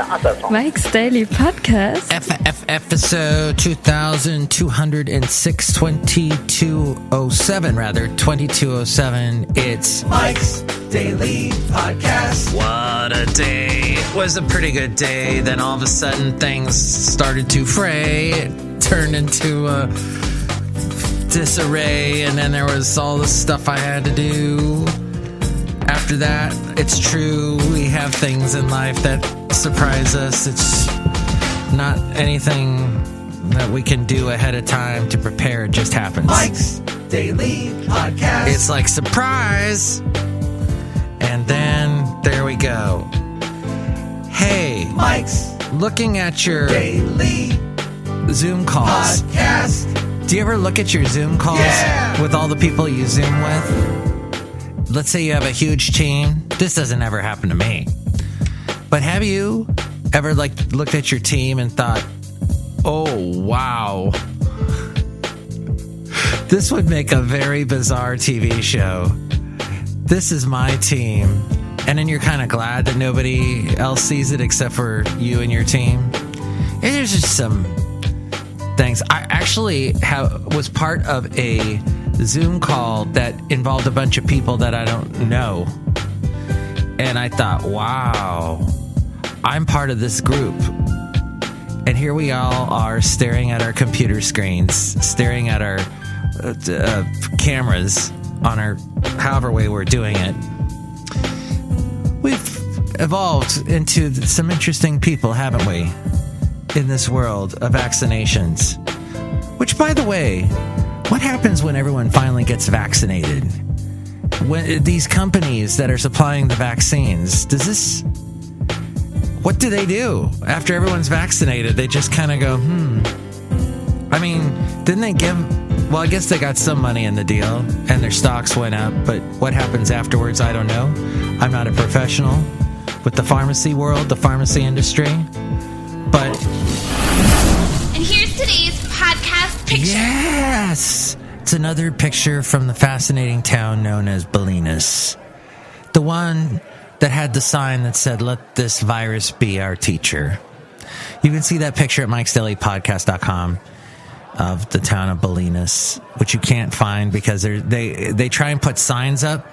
Mike's Daily Podcast. Episode 2206, 2207. It's Mike's Daily Podcast. What a day. It was a pretty good day. Then all of a sudden things started to fray. It turned into a disarray. And then there was all the stuff I had to do. After that, it's true, we have things in life that surprise us. It's not anything that we can do ahead of time to prepare. It just happens. Mike's Daily Podcast. It's like surprise. And then there we go. Hey, Mike's looking at your Daily Zoom calls. Podcast. Do you ever look at your Zoom calls with all the people you Zoom with? Let's say you have a huge team. This doesn't ever happen to me. But have you ever looked at your team and thought, oh, wow, this would make a very bizarre TV show. This is my team. And then you're kind of glad that nobody else sees it except for you and your team. And there's just some things. I actually was part of a Zoom call that involved a bunch of people that I don't know. And I thought, wow, I'm part of this group. And here we all are staring at our computer screens, staring at our cameras on our however way we're doing it. We've evolved into some interesting people, haven't we, in this world of vaccinations? Which, by the way, what happens when everyone finally gets vaccinated? When these companies that are supplying the vaccines, what do they do after everyone's vaccinated? They just kind of go, I mean, didn't they well, I guess they got some money in the deal and their stocks went up, but what happens afterwards, I don't know. I'm not a professional with the pharmacy world, the pharmacy industry, but... And here's today's podcast picture. Yes! It's another picture from the fascinating town known as Bolinas. The one that had the sign that said, "Let this virus be our teacher." You can see that picture at MikesDailyPodcast.com of the town of Bolinas, which you can't find because they try and put signs up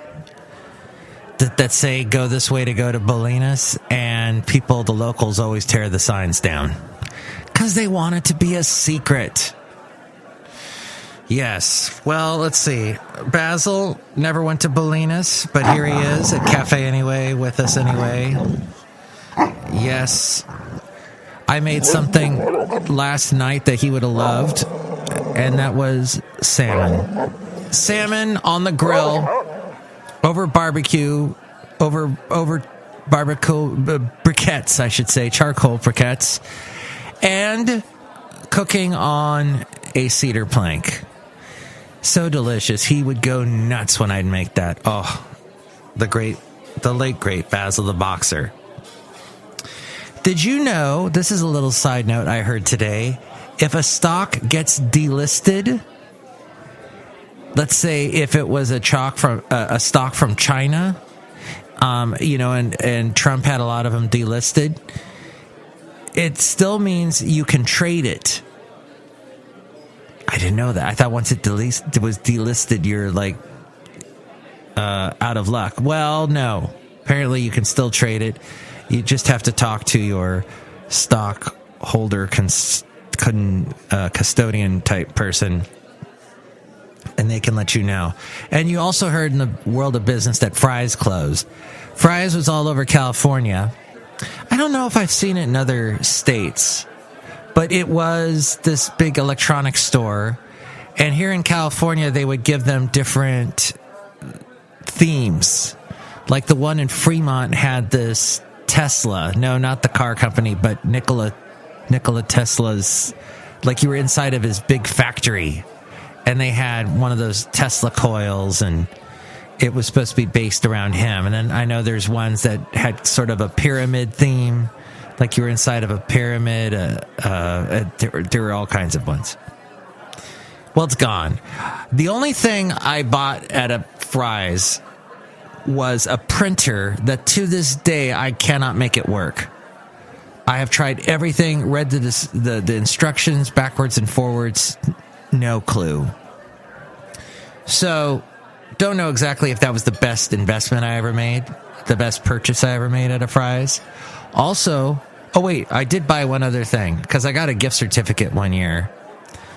that say, "Go this way to go to Bolinas," and the locals always tear the signs down because they want it to be a secret. Yes. Well, let's see. Basil never went to Bolinas, but here he is at Cafe Anyway with us anyway. Yes. I made something last night that he would have loved, and that was salmon. Salmon on the grill, over barbecue, over barbecue briquettes, I should say, charcoal briquettes, and cooking on a cedar plank. So delicious. He would go nuts when I'd make that. Oh, the late great Basil the Boxer. Did you know, this is a little side note I heard today, if a stock gets delisted, let's say if it was a stock from China, and Trump had a lot of them delisted, it still means you can trade it. I didn't know that. I thought once it was delisted, you're out of luck. Well, no. Apparently you can still trade it. You just have to talk to your stockholder custodian type person, and they can let you know. And you also heard in the world of business that Fries closed. Fries was all over California. I don't know if I've seen it in other states, but it was this big electronics store. And here in California, they would give them different themes. Like the one in Fremont had this Tesla. No, not the car company, but Nikola Tesla's. Like you were inside of his big factory. And they had one of those Tesla coils, and it was supposed to be based around him. And then I know there's ones that had sort of a pyramid theme, like you were inside of a pyramid. There were all kinds of ones. Well, it's gone. The only thing I bought at a Fry's was a printer that to this day I cannot make it work. I have tried everything, read the instructions backwards and forwards. No clue. So, don't know exactly if that was the best investment I ever made, the best purchase I ever made at a Fry's. Also, oh wait, I did buy one other thing, because I got a gift certificate one year.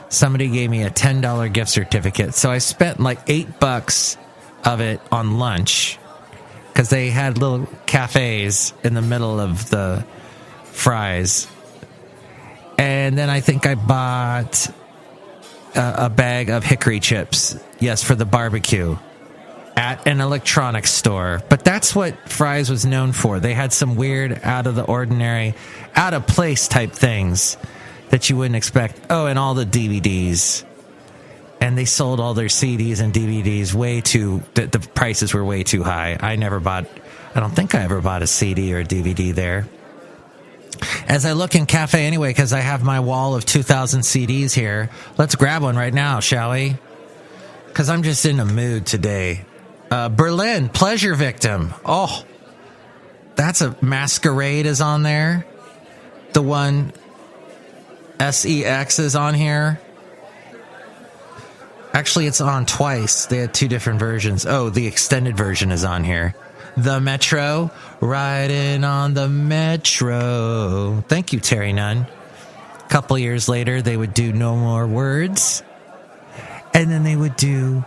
Somebody gave me a $10 gift certificate, so I spent like $8 of it on lunch, because they had little cafes in the middle of the Fry's. And then I think I bought a bag of hickory chips, yes, for the barbecue, at an electronics store. But that's what Fry's was known for. They had some weird, out of the ordinary, out of place type things that you wouldn't expect. Oh, and all the DVDs. And they sold all their CDs and DVDs the prices were way too high. I don't think I ever bought a CD or a DVD there. As I look in cafe anyway, because I have my wall of 2,000 CDs here, let's grab one right now, shall we? Because I'm just in a mood today. Berlin, Pleasure Victim. Oh, that's a Masquerade is on there. The one SEX is on here. Actually, it's on twice. They had two different versions. Oh, the extended version is on here. The Metro, riding on the Metro. Thank you, Terry Nunn. A couple years later, they would do No More Words. And then they would do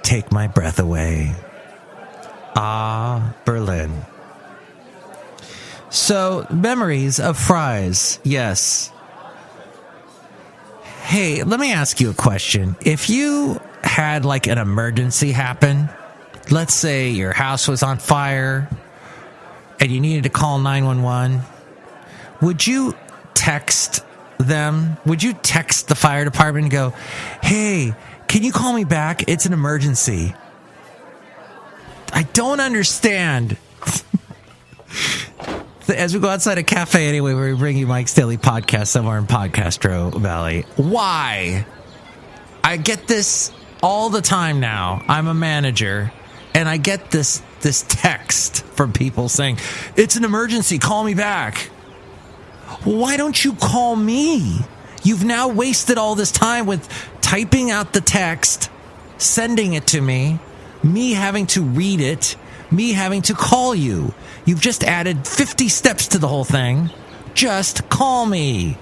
Take My Breath Away. Ah, Berlin. So, memories of Fry's. Yes. Hey, let me ask you a question. If you had like an emergency happen, let's say your house was on fire and you needed to call 911, would you text them? Would you text the fire department and go, hey, can you call me back? It's an emergency. I don't understand. As we go outside a cafe anyway, where we bring you Mike's Daily Podcast somewhere in Podcastro Valley. Why? I get this all the time now. I'm a manager, and I get this text from people saying, it's an emergency, call me back. Why don't you call me? You've now wasted all this time with typing out the text, sending it to me having to read it, me having to call you. You've just added 50 steps to the whole thing. Just call me.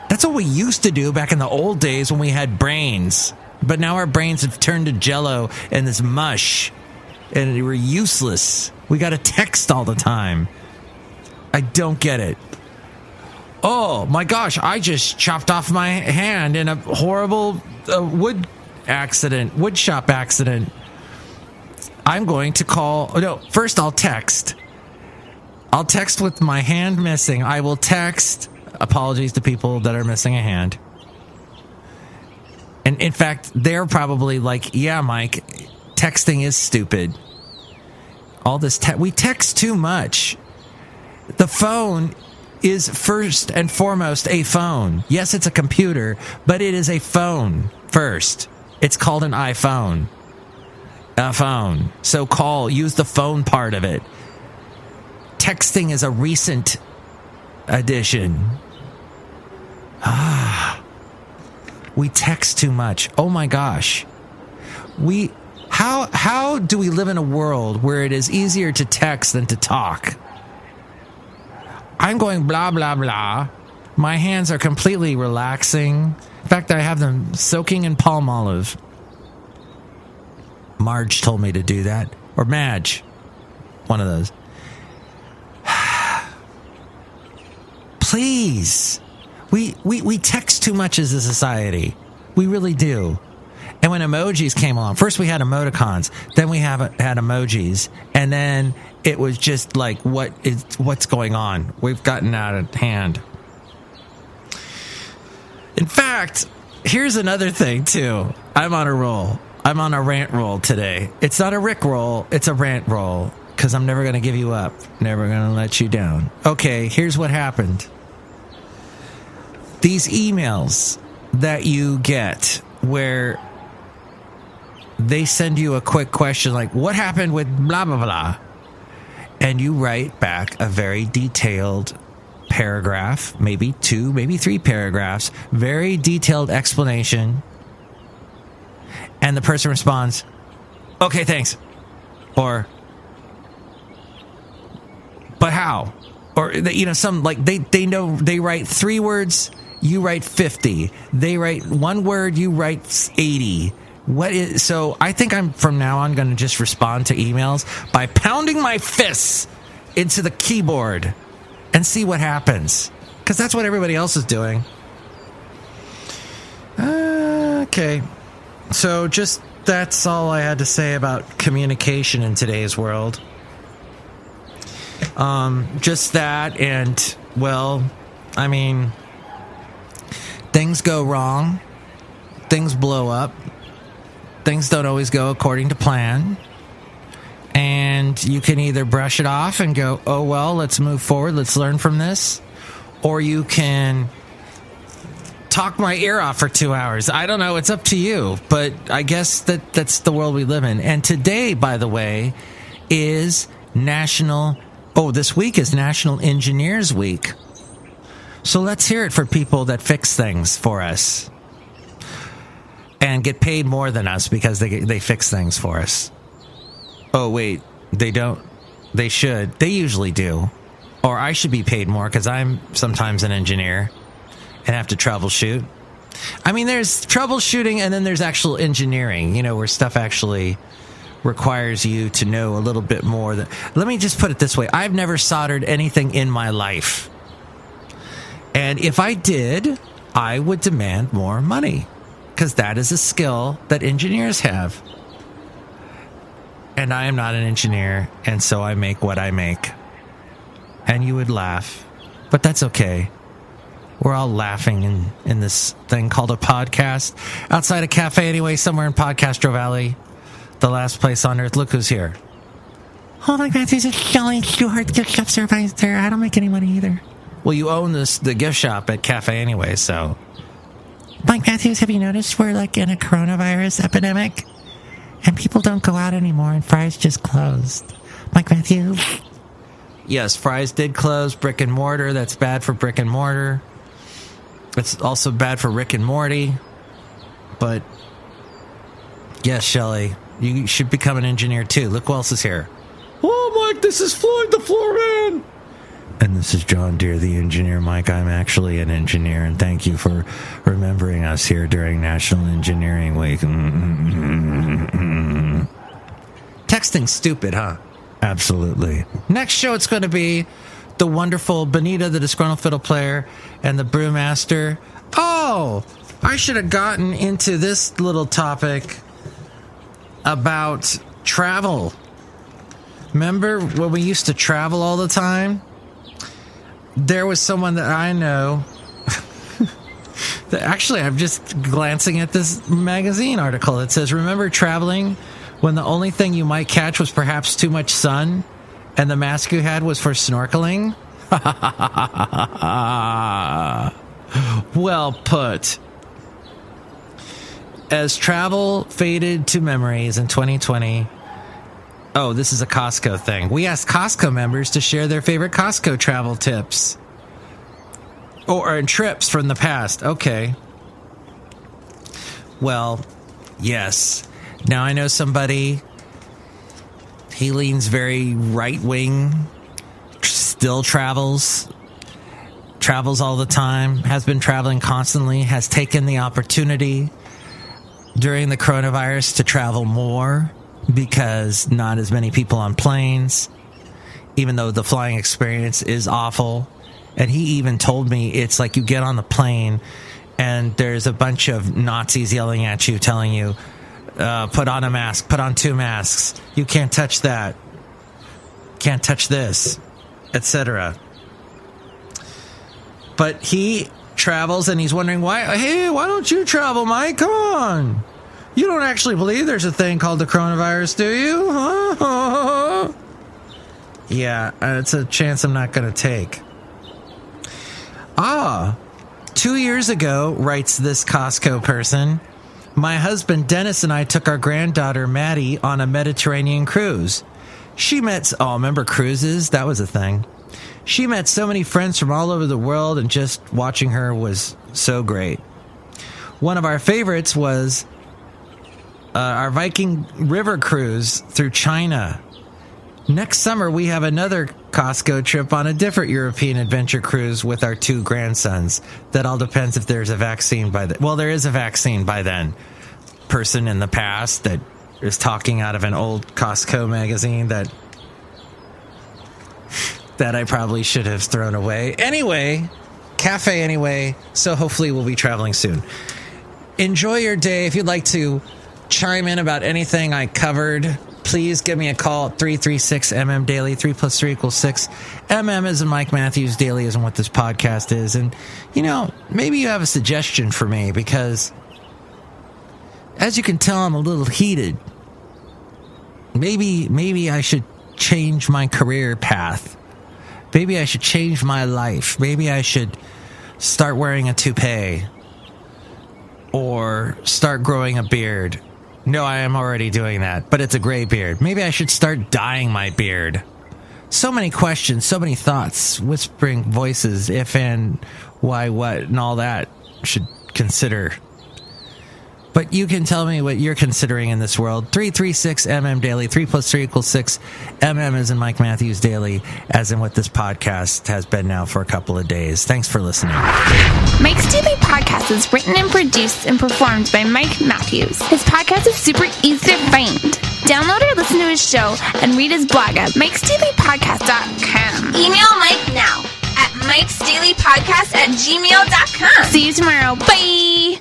That's what we used to do back in the old days when we had brains. But now our brains have turned to jello and this mush. And we're useless. We got to text all the time. I don't get it. Oh, my gosh. I just chopped off my hand in a horrible wood shop accident. I'm going to call... No, first I'll text. I'll text with my hand missing. I will text. Apologies to people that are missing a hand. And in fact, they're probably like, yeah, Mike, texting is stupid. All this we text too much. The phone is first and foremost a phone. Yes, it's a computer, but it is a phone first. It's called an iPhone. A phone. So use the phone part of it. Texting is a recent addition. We text too much. Oh my gosh. How do we live in a world where it is easier to text than to talk? I'm going blah, blah, blah. My hands are completely relaxing. In fact, I have them soaking in palm olive. Marge told me to do that. Or Madge. One of those. Please. We text too much as a society. We really do. And when emojis came along, first we had emoticons, then we had emojis, and then it was just like, what's going on? We've gotten out of hand. In fact, here's another thing, too. I'm on a roll. I'm on a rant roll today. It's not a Rick roll, it's a rant roll, because I'm never going to give you up. Never going to let you down. Okay, here's what happened. These emails that you get where they send you a quick question like, what happened with blah, blah, blah? And you write back a very detailed paragraph, maybe 2, maybe 3 paragraphs, very detailed explanation. And the person responds, okay, thanks. Or, but how? Or, some, like, they know, they write 3 words, you write 50. They write 1 word, you write 80. So I think I'm, from now on, going to just respond to emails by pounding my fists into the keyboard and see what happens. Because that's what everybody else is doing. Okay. So that's all I had to say about communication in today's world. Just that, and, well, I mean, things go wrong. Things blow up. Things don't always go according to plan. And you can either brush it off and go, oh, well, let's move forward. Let's learn from this. Or you can talk my ear off for 2 hours. I don't know. It's up to you. But I guess that's the world we live in. And today, by the way, is this week is National Engineers Week. So let's hear it for people that fix things for us and get paid more than us because they fix things for us. Oh, wait, they don't. They should. They usually do. Or I should be paid more because I'm sometimes an engineer and have to troubleshoot. I mean, there's troubleshooting and then there's actual engineering, where stuff actually requires you to know a little bit more. Let me just put it this way. I've never soldered anything in my life. And if I did, I would demand more money. Because that is a skill that engineers have. And I am not an engineer, and so I make what I make. And you would laugh, but that's okay. We're all laughing in this thing called a podcast. Outside a cafe anyway, somewhere in Podcastro Valley. The last place on earth. Look who's here. Oh my God, there's a Chely Shoehart gift shop service there. I don't make any money either. Well, you own the gift shop at cafe anyway, so... Mike Matthews, have you noticed we're like in a coronavirus epidemic? And people don't go out anymore, and Fries just closed. Mike Matthews? Yes, Fries did close. Brick and mortar, that's bad for brick and mortar. It's also bad for Rick and Morty. But, yes, Chely, you should become an engineer too. Look who else is here. Oh, Mike, this is Floyd the Floorman. And this is John Deere, the engineer. Mike, I'm actually an engineer, and thank you for remembering us here during National Engineering Week. Texting's stupid, huh? Absolutely. Next show, it's going to be the wonderful Benita, the Disgruntled Fiddle Player, and the Brewmaster. Oh, I should have gotten into this little topic about travel. Remember when we used to travel all the time? There was someone that I know that actually, I'm just glancing at this magazine article that says, remember traveling when the only thing you might catch was perhaps too much sun and the mask you had was for snorkeling? Well put. As travel faded to memories in 2020, oh, this is a Costco thing. We asked Costco members to share their favorite Costco travel tips. Or trips from the past. Okay. Well, yes. Now I know somebody, he leans very right-wing, still travels all the time, has been traveling constantly, has taken the opportunity during the coronavirus to travel more. Because not as many people on planes, even though the flying experience is awful. And he even told me it's like you get on the plane and there's a bunch of Nazis yelling at you, telling you, put on a mask, put on 2 masks. You can't touch that. Can't touch this, etc. But he travels and he's wondering why don't you travel, Mike? Come on. You don't actually believe there's a thing called the coronavirus, do you? Huh? Yeah, it's a chance I'm not going to take. 2 years ago, writes this Costco person, my husband Dennis and I took our granddaughter Maddie on a Mediterranean cruise. Remember cruises? That was a thing. She met so many friends from all over the world, and just watching her was so great. One of our favorites was our Viking River cruise through China. Next summer, we have another Costco trip on a different European adventure cruise with our 2 grandsons. That all depends if there's a vaccine by then. Well, there is a vaccine by then. Person in the past that is talking out of an old Costco magazine that I probably should have thrown away. Anyway, cafe anyway, so hopefully we'll be traveling soon. Enjoy your day. If you'd like to chime in about anything I covered, please give me a call at 336-MM Daily. 3 + 3 = 6. MM is in Mike Matthews. Daily isn't what this podcast is. And, you know, maybe you have a suggestion for me, because as you can tell, I'm a little heated. Maybe I should change my career path. Maybe I should change my life. Maybe I should start wearing a toupee or start growing a beard. No, I am already doing that, but it's a gray beard. Maybe I should start dyeing my beard. So many questions, so many thoughts, whispering voices, if and why, what, and all that should consider. But you can tell me what you're considering in this world. 336-MM Daily. 3 + 3 = 6. MM is in Mike Matthews Daily, as in what this podcast has been now for a couple of days. Thanks for listening. Mike's Daily Podcast is written and produced and performed by Mike Matthews. His podcast is super easy to find. Download or listen to his show and read his blog at MikesDailyPodcast.com. Email Mike now at MikesDailyPodcast@gmail.com. See you tomorrow. Bye!